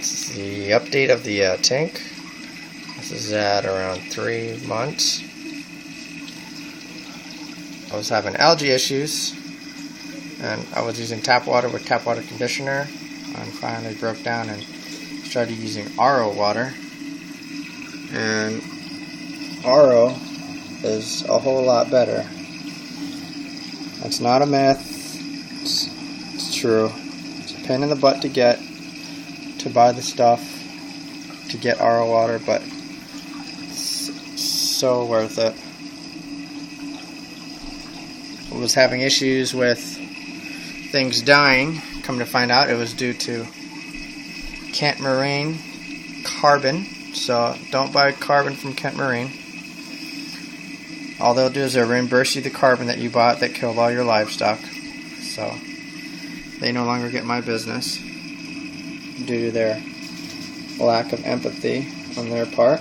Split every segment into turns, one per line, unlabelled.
This is the update of the tank. This is at around 3 months. I was having algae issues, and I was using tap water with tap water conditioner, and finally broke down and started using RO water. And RO is a whole lot better. It's not a myth. It's true. It's a pain in the butt to buy the stuff to get RO water, but it's so worth it. I was having issues with things dying. Come to find out, it was due to Kent Marine carbon. So don't buy carbon from Kent Marine. All they'll do is they'll reimburse you the carbon that you bought that killed all your livestock. So they no longer get my business due to their lack of empathy on their part.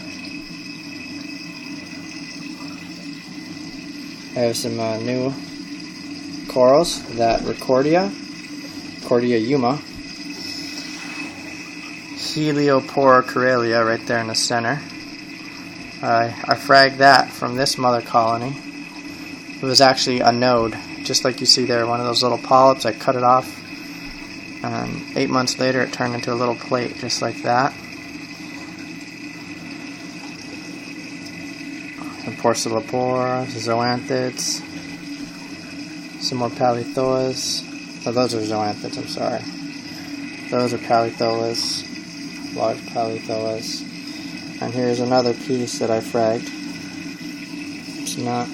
I have some new corals, that Recordia Yuma, Heliopora Corelia right there in the center. I fragged that from this mother colony. It was actually a node, just like you see there, one of those little polyps. I cut it off, and 8 months later it turned into a little plate, just like that. And Porcellopora, zoanthids, some more palithoas. Oh, those are zoanthids, I'm sorry. Those are palithoas, large palithoas. And here's another piece that I fragged. It's not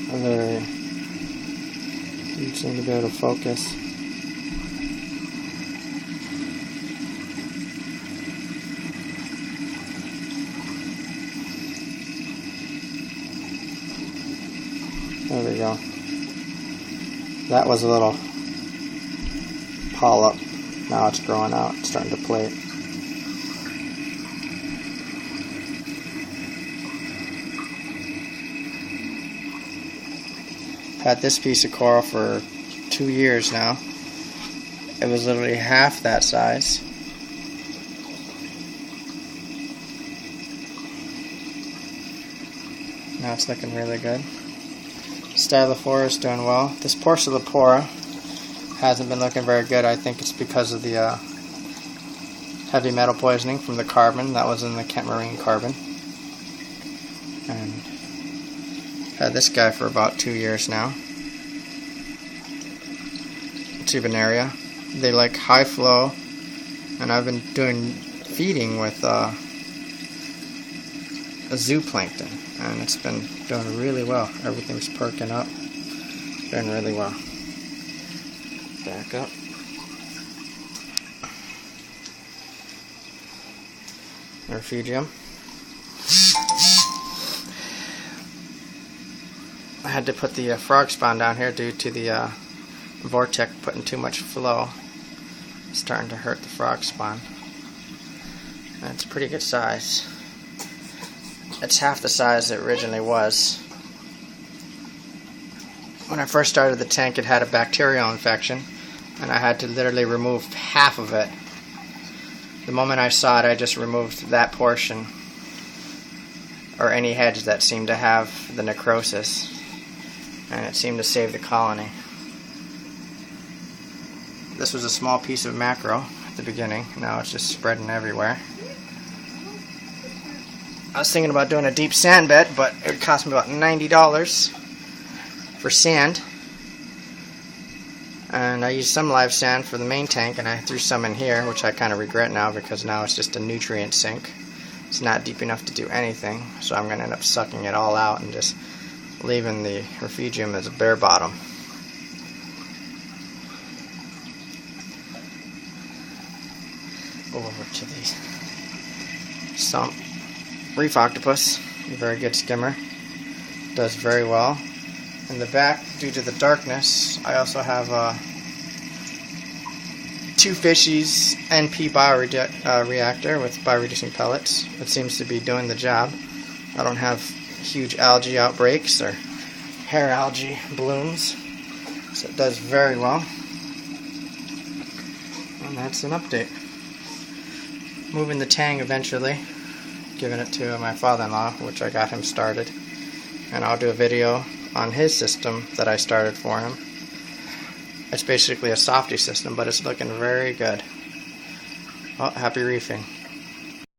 very, you seem to be able to focus. There we go. That was a little polyp. Now it's growing out, it's starting to plate. Had this piece of coral for 2 years now. It was literally half that size. Now it's looking really good. Stylophora is doing well. This Porcellopora hasn't been looking very good. I think it's because of the heavy metal poisoning from the carbon that was in the Kent Marine carbon. And had this guy for about 2 years now. Tubenaria. They like high flow, and I've been doing feeding with a zooplankton, and it's been doing really well. Everything's perking up, doing really well. Back up. Refugium. I had to put the frog spawn down here due to the vortex putting too much flow. It's starting to hurt the frog spawn. And it's a pretty good size. It's half the size it originally was. When I first started the tank, it had a bacterial infection, and I had to literally remove half of it. The moment I saw it, I just removed that portion, or any heads that seemed to have the necrosis, and it seemed to save the colony. This was a small piece of macro at the beginning. Now it's just spreading everywhere. I was thinking about doing a deep sand bed, but it would cost me about $90 for sand. And I used some live sand for the main tank, and I threw some in here, which I kind of regret now because now it's just a nutrient sink. It's not deep enough to do anything, so I'm going to end up sucking it all out and just leaving the refugium as a bare bottom. Go over to the sump. Reef octopus, a very good skimmer, does very well. In the back, due to the darkness, I also have 2 fishies NP bioreactor with bioreducing pellets. It seems to be doing the job. I don't have huge algae outbreaks or hair algae blooms, so it does very well. And that's an update. moving the tang eventually, giving it to my father-in-law, which I got him started. And I'll do a video on his system that I started for him. It's basically a softy system, but it's looking very good. Well, happy reefing.